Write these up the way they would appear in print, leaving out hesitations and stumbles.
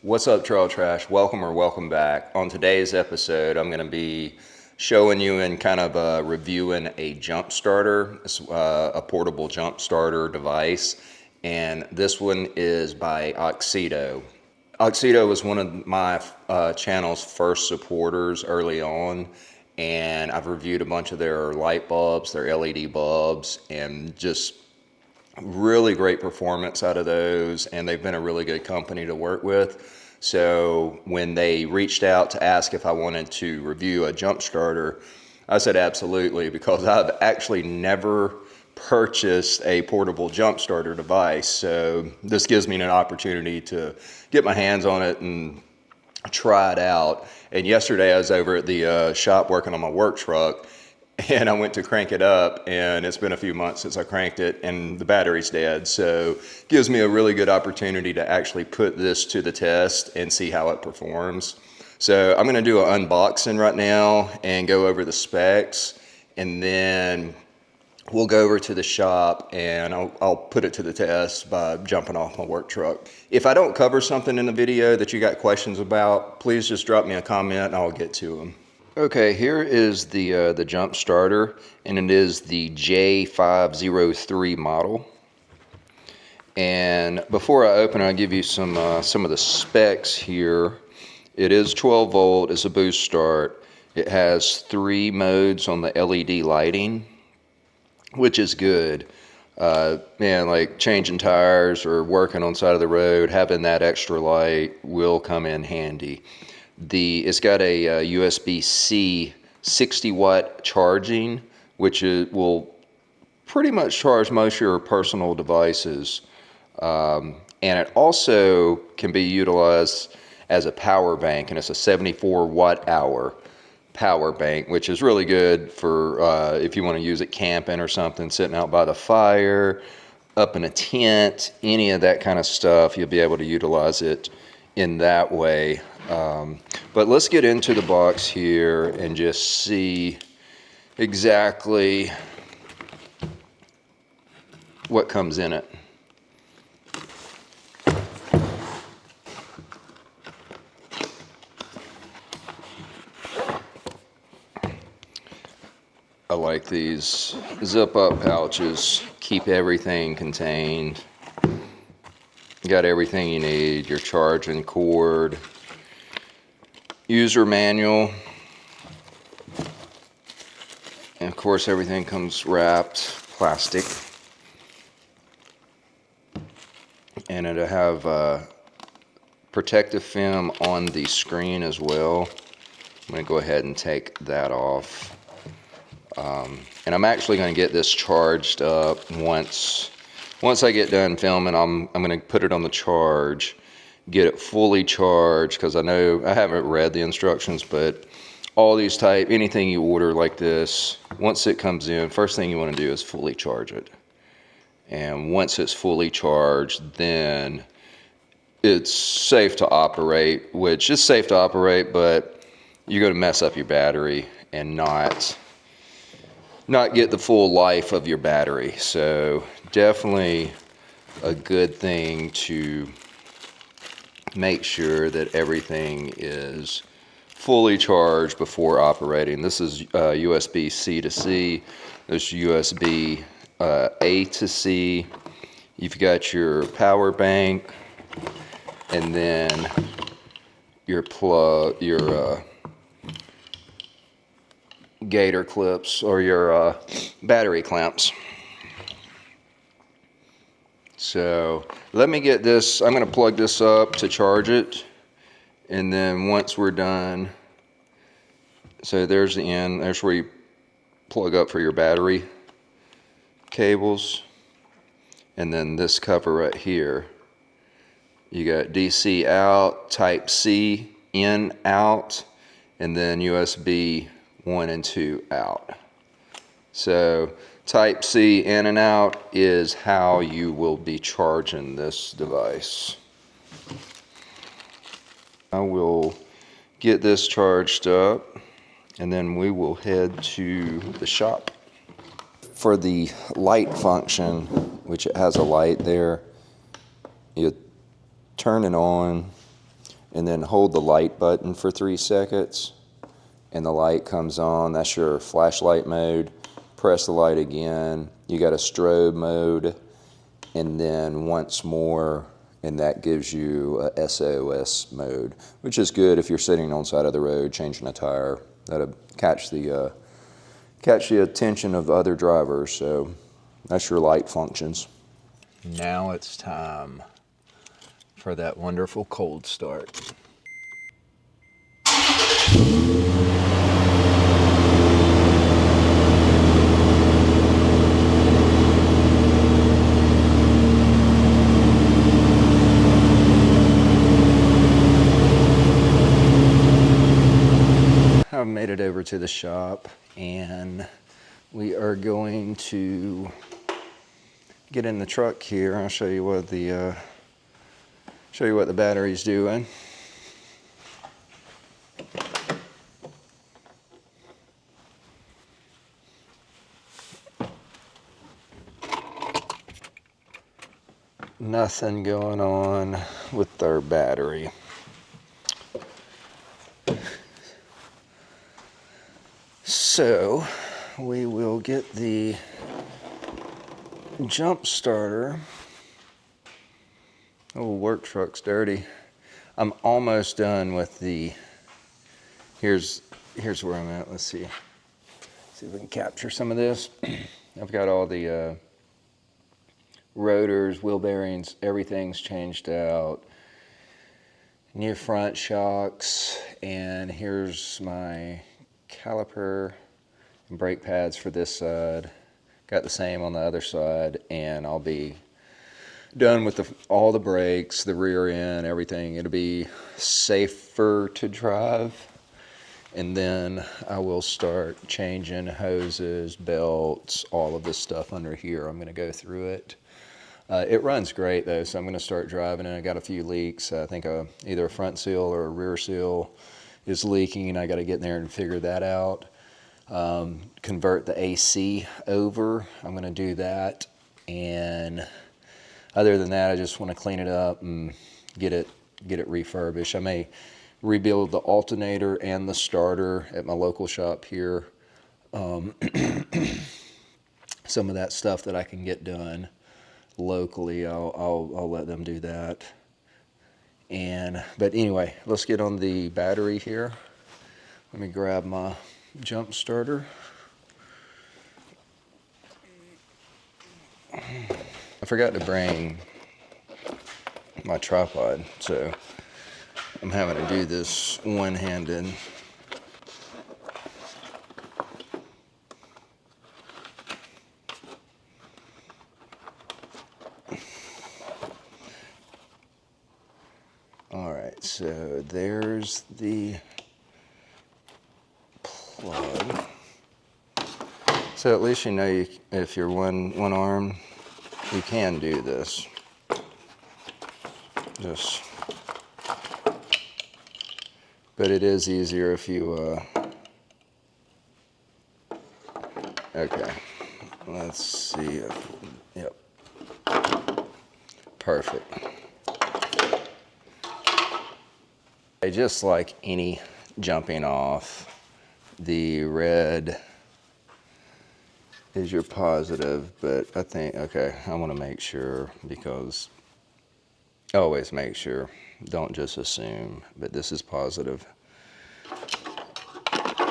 What's up, Trail Trash? Welcome or welcome back. On today's episode, I'm going to be showing you and kind of reviewing a jump starter. It's a portable jump starter device, and this one is by AUXITO. AUXITO was one of my channel's first supporters early on, and I've reviewed a bunch of their light bulbs, their LED bulbs, and just really great performance out of those, and they've been a really good company to work with. So when they reached out to ask if I wanted to review a jump starter, I said absolutely, because I've actually never purchased a portable jump starter device. So this gives me an opportunity to get my hands on it and try it out. And yesterday I was over at the shop working on my work truck, and I went to crank it up, and it's been a few months since I cranked it, and the battery's dead. So it gives me a really good opportunity to actually put this to the test and see how it performs. So I'm gonna do an unboxing right now and go over the specs, and then we'll go over to the shop and I'll put it to the test by jumping off my work truck. If I don't cover something in the video that you got questions about, please just drop me a comment and I'll get to them. Okay, here is the jump starter, and it is the J503 model. And before I open it, I'll give you some of the specs here. It is 12 volt, it's a boost start. It has 3 modes on the LED lighting, which is good. Man, like changing tires or working on the side of the road, having that extra light will come in handy. It's got a USB-C 60 watt charging, which will pretty much charge most of your personal devices. And it also can be utilized as a power bank, and it's a 74 watt hour power bank, which is really good for if you want to use it camping or something, sitting out by the fire, up in a tent, any of that kind of stuff. You'll be able to utilize it in that way. But let's get into the box here and just see exactly what comes in it. I like these zip-up pouches, keep everything contained. You got everything you need, your charging cord, user manual, and of course everything comes wrapped plastic, and it'll have protective film on the screen as well. I'm going to go ahead and take that off, and I'm actually going to get this charged up once I get done filming. I'm going to put it on the charge, get it fully charged, because I know I haven't read the instructions, but all these anything you order like this, once it comes in, first thing you want to do is fully charge it. And once it's fully charged, then it's safe to operate, which is safe to operate, but you're going to mess up your battery and not get the full life of your battery. So definitely a good thing to make sure that everything is fully charged before operating. This is USB-C to C. There's USB A to C. You've got your power bank, and then your plug, your gator clips, or your battery clamps. So let me get this, I'm going to plug this up to charge it, and then once we're done, so there's the end, there's where you plug up for your battery cables, and then this cover right here, you got DC out, Type C in, out, and then USB 1 and 2 out. So Type C in and out is how you will be charging this device. I will get this charged up, and then we will head to the shop. For the light function, which it has a light there, you turn it on, and then hold the light button for 3 seconds, and the light comes on. That's your flashlight mode. Press the light again. You got a strobe mode, and then once more, and that gives you a SOS mode, which is good if you're sitting on the side of the road changing a tire. That'll catch the attention of other drivers. So that's your light functions. Now it's time for that wonderful cold start. I've made it over to the shop, and we are going to get in the truck here. I'll show you what the battery's doing. Nothing going on with our battery. So we will get the jump starter. Oh, work truck's dirty. I'm almost done with the, here's where I'm at. Let's see if we can capture some of this. I've got all the rotors, wheel bearings, everything's changed out. New front shocks, and here's my caliper and brake pads for this side. Got the same on the other side, and I'll be done with all the brakes, the rear end, everything. It'll be safer to drive, and then I will start changing hoses, belts, all of this stuff under here. I'm going to go through it. It runs great though, so I'm going to start driving it. I got a few leaks. I think either a front seal or a rear seal is leaking, and I got to get in there and figure that out. Convert the AC over. I'm going to do that, and other than that, I just want to clean it up and get it refurbished. I may rebuild the alternator and the starter at my local shop here. Some of that stuff that I can get done locally, I'll let them do that. But anyway, let's get on the battery here. Let me grab my jump starter. I forgot to bring my tripod, so I'm having to do this one-handed. All right, so there's the plug. So at least you know if you're one arm, you can do this. But it is easier if you, okay, let's see yep, perfect. Just like any jumping off, the red is your positive, but I think, okay, I want to make sure, because always make sure, don't just assume, but this is positive.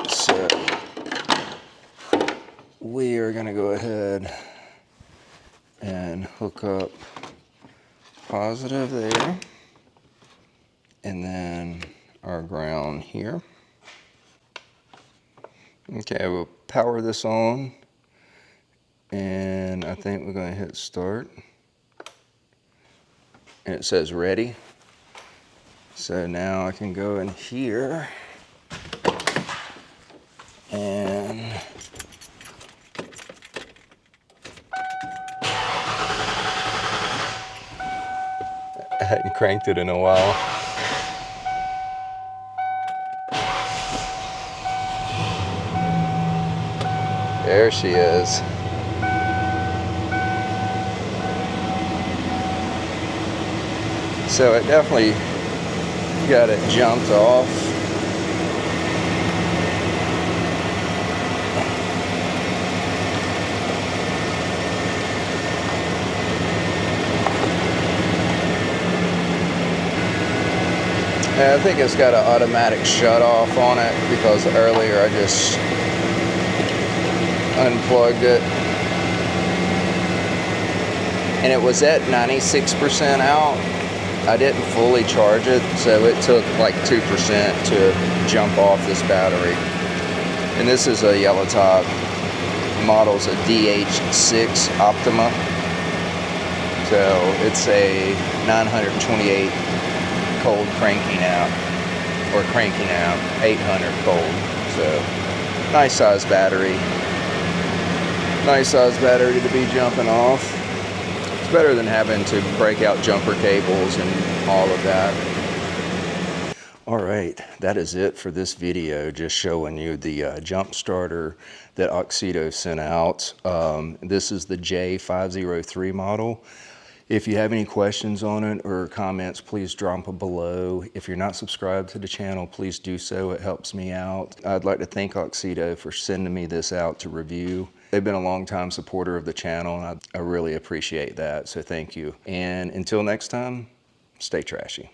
So we are going to go ahead and hook up positive there, and then our ground here. Okay, we'll power this on, and I think we're going to hit start, and it says ready. So now I can go in here and I hadn't cranked it in a while. There she is. So it definitely Got it jumped off. I think it's got an automatic shut off on it because earlier I just unplugged it. And it was at 96% out. I didn't fully charge it, so it took like 2% to jump off this battery. And this is a yellow top. Model's a DH6 Optima. So it's a 928 cold cranking out, or cranking out 800 cold. So nice size battery. Nice size battery to be jumping off. It's better than having to break out jumper cables and all of that. All right, that is it for this video, just showing you the jump starter that AUXITO sent out. This is the J503 model. If you have any questions on it or comments, please drop them below. If you're not subscribed to the channel, please do so. It helps me out. I'd like to thank AUXITO for sending me this out to review. They've been a long-time supporter of the channel, and I really appreciate that, so thank you. And until next time, stay trashy.